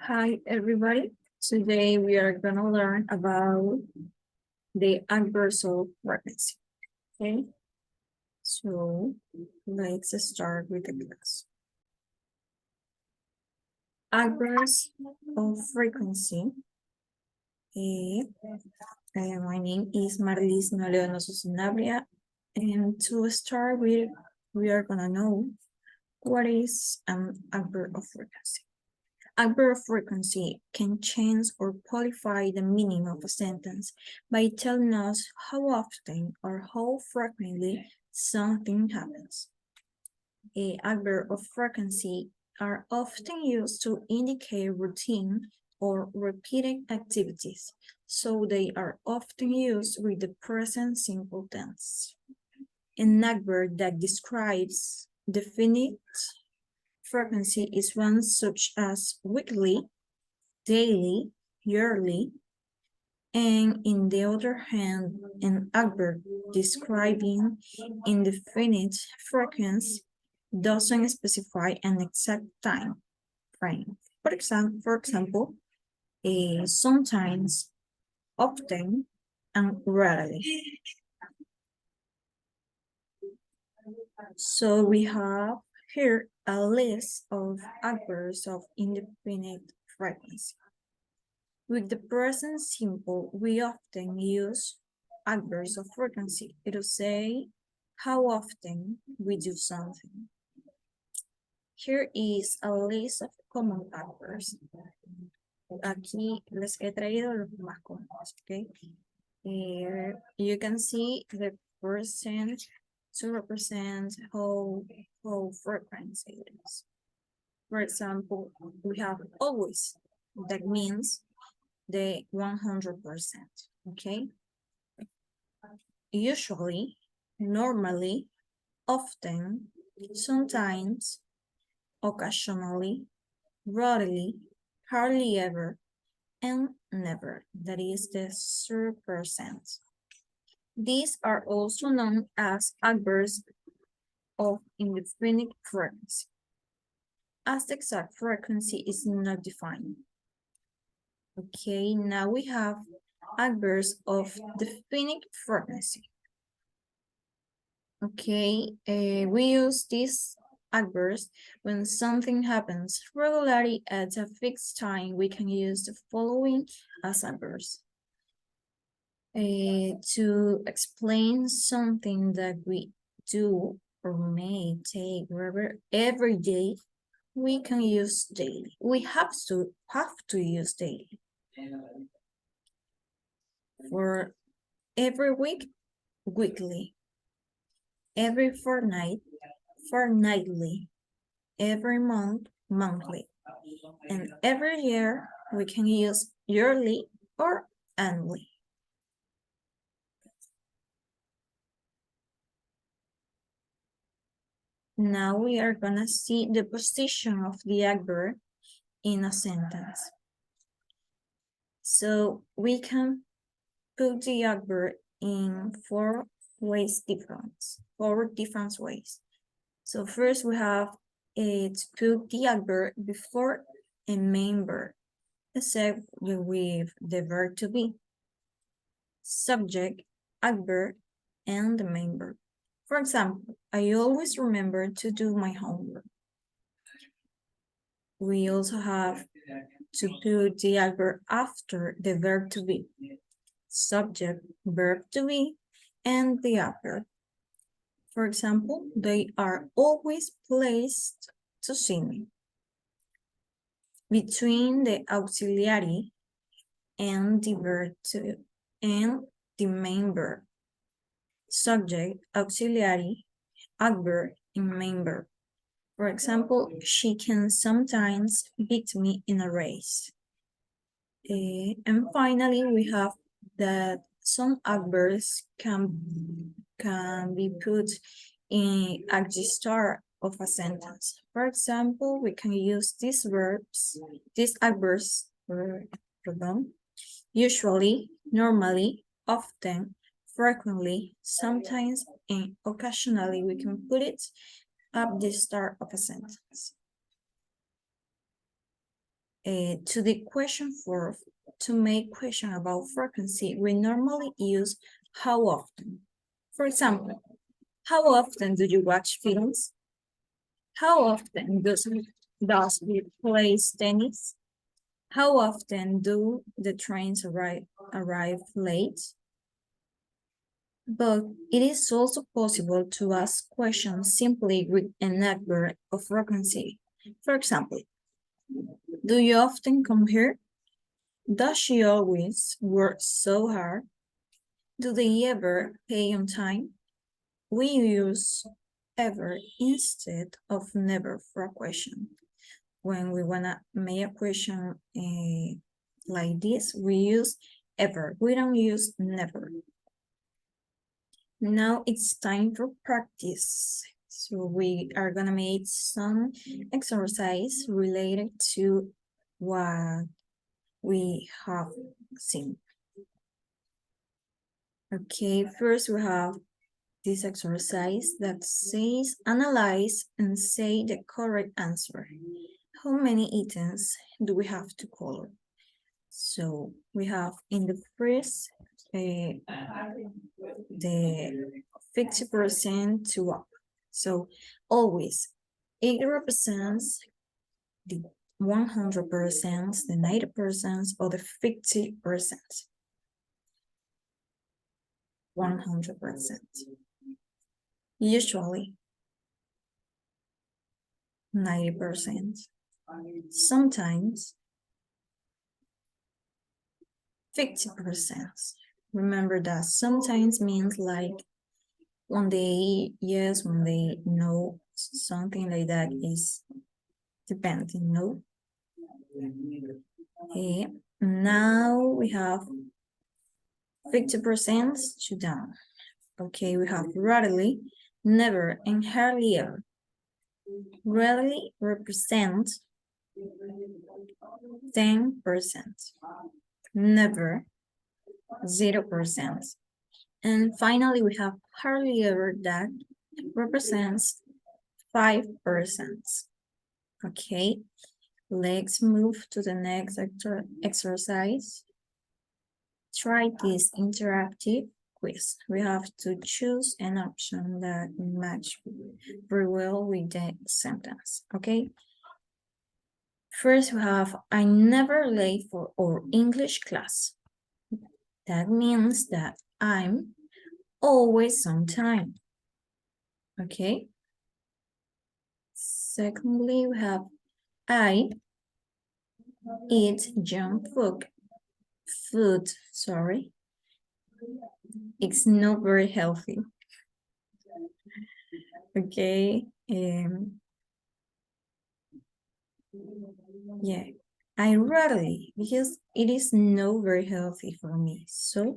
Hi, everybody. Today we are going to learn about the adverbs of frequency. Okay, so let's start with the class. Adverbs of frequency. My name is Marlis Leonoso Sanabria, and to start with, we are going to know what is an adverb of frequency. Adverb of frequency can change or qualify the meaning of a sentence by telling us how often or how frequently something happens. Adverb of frequency are often used to indicate routine or repeated activities, so they are often used with the present simple tense. An adverb that describes definite frequency is one such as weekly, daily, yearly, and in the other hand, an adverb describing indefinite frequency doesn't specify an exact time frame. For example, sometimes, often, and rarely. So we have here a list of adverbs of indefinite frequency. With the present simple, we often use adverbs of frequency to say how often we do something. Here is a list of common adverbs. Aquí les he traído los más comunes, okay? Here you can see the percent to represent how frequent it is. For example, we have always. That means the 100%, okay? Usually, normally, often, sometimes, occasionally, rarely, hardly ever, and never. That is the 0%. These are also known as adverbs of indefinite frequency, as the exact frequency is not defined. Okay, now we have adverbs of definite frequency. Okay, we use these adverbs when something happens regularly at a fixed time. We can use the following as adverbs. To explain something that we do or may take every day, we can use daily. We have to use daily. For every week, weekly. Every fortnight, fortnightly. Every month, monthly. And every year, we can use yearly or annually. Now we are gonna see the position of the adverb in a sentence. So we can put the adverb in four different ways. So first we have to put the adverb before a main verb, except with the verb to be, subject, adverb, and the main verb. For example, I always remember to do my homework. We also have to put the adverb after the verb to be, subject, verb to be, and the adverb. For example, they are always placed to see me. Between the auxiliary and the verb to and the main verb. Subject, auxiliary, adverb, and main verb. For example, she can sometimes beat me in a race. And finally, we have that some adverbs can be put at the start of a sentence. For example, we can use these adverbs, usually, normally, often, frequently, sometimes, and occasionally. We can put it at the start of a sentence. to the question to make question about frequency, we normally use how often. For example, how often do you watch films? How often does we play tennis? How often do the trains arrive late? But it is also possible to ask questions simply with an adverb of frequency. For example, do you often come here? Does she always work so hard? Do they ever pay on time? We use ever instead of never for a question. When we wanna make a question like this, we use ever. We don't use never. Now it's time for practice. So we are gonna make some exercise related to what we have seen. Okay, first we have this exercise that says analyze and say the correct answer. How many items do we have to color? So we have in the first the 50% to up. So always it represents the 100%, the 90%, or the 50%. 100%. Usually 90%. Sometimes 50%. Remember that sometimes means like one day yes, one day no, something like that is depending, no? Okay, now we have 50% to down. Okay, we have rarely, never, and hardly ever. Rarely represents 10%, never 0%. And finally, we have hardly ever that represents 5%. Okay, let's move to the next exercise. Try this interactive quiz. We have to choose an option that match very well with the sentence, okay? First, we have, I never late for our English class. That means that I'm always on time, okay? Secondly, we have, I eat junk food, sorry. It's not very healthy. Okay. Yeah, I rarely, because it is not very healthy for me. So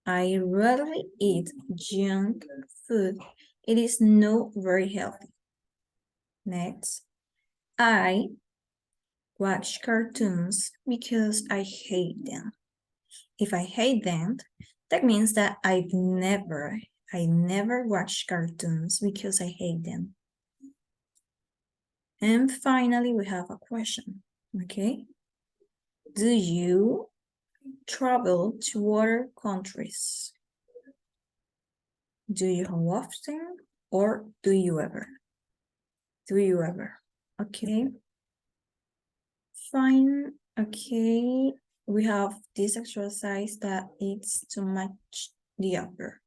I rarely eat junk food. It is not very healthy. Next, I watch cartoons because I hate them. If I hate them, that means that I never watch cartoons because I hate them. And finally, we have a question, okay? Do you travel to other countries? Do you how often or do you ever? Do you ever? Okay. Fine. Okay. We have this exercise that it's to match the upper.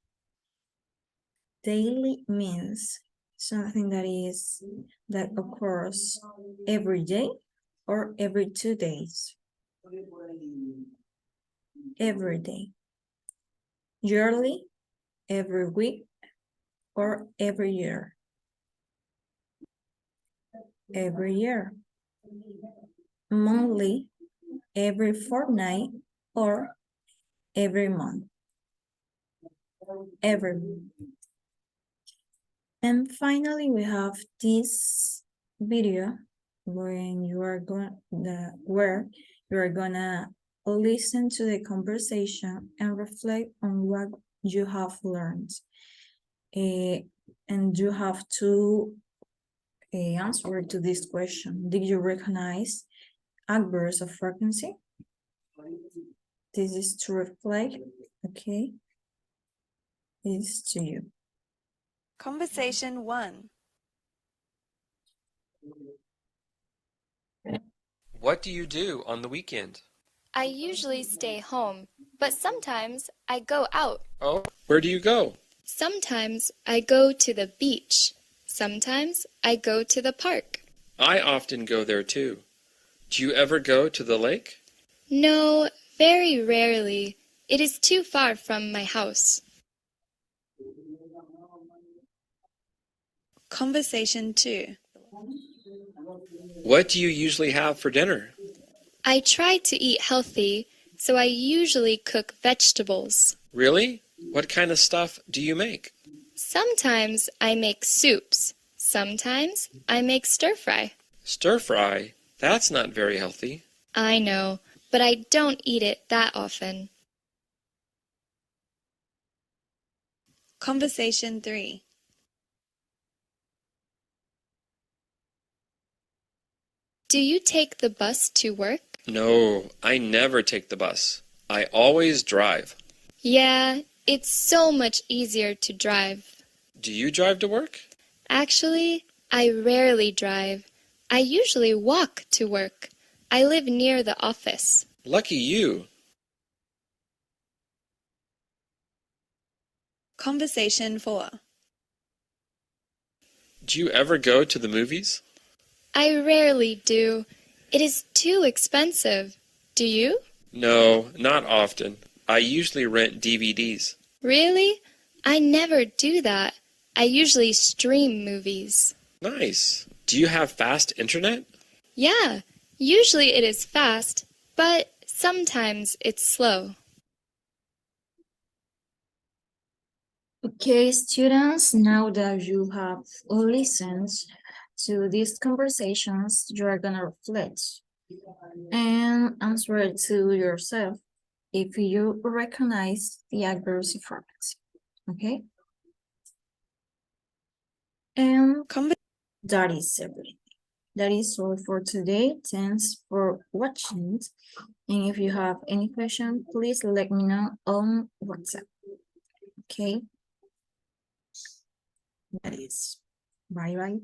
Daily means something that occurs every day or every 2 days. Every day. Yearly, every week, or every year. Every year. Monthly, every fortnight, or every month. Every month. And finally, we have this video when you are where you are gonna listen to the conversation and reflect on what you have learned. And you have to answer to this question. Did you recognize adverbs of frequency. This is to reflect, okay? This is to you. Conversation 1. What do you do on the weekend? I usually stay home, but sometimes I go out. Oh, where do you go? Sometimes I go to the beach. Sometimes I go to the park. I often go there too. Do you ever go to the lake? No, very rarely. It is too far from my house. Conversation 2. What do you usually have for dinner? I try to eat healthy, so I usually cook vegetables. Really? What kind of stuff do you make? Sometimes I make soups. Sometimes I make stir fry. Stir fry? That's not very healthy. I know, but I don't eat it that often. Conversation 3. Do you take the bus to work? No, I never take the bus. I always drive. Yeah, it's so much easier to drive. Do you drive to work? Actually, I rarely drive. I usually walk to work. I live near the office. Lucky you. Conversation 4. Do you ever go to the movies? I rarely do. It is too expensive. Do you? No, not often. I usually rent DVDs. Really? I never do that. I usually stream movies. Nice. Do you have fast internet? Yeah, usually it is fast, but sometimes it's slow. Okay, students, now that you have listened to these conversations, you are gonna reflect and answer it to yourself if you recognize the adverse frequency, okay? And that is everything. That is all for today. Thanks for watching. And if you have any question, please let me know on WhatsApp. Okay? That is. Bye bye.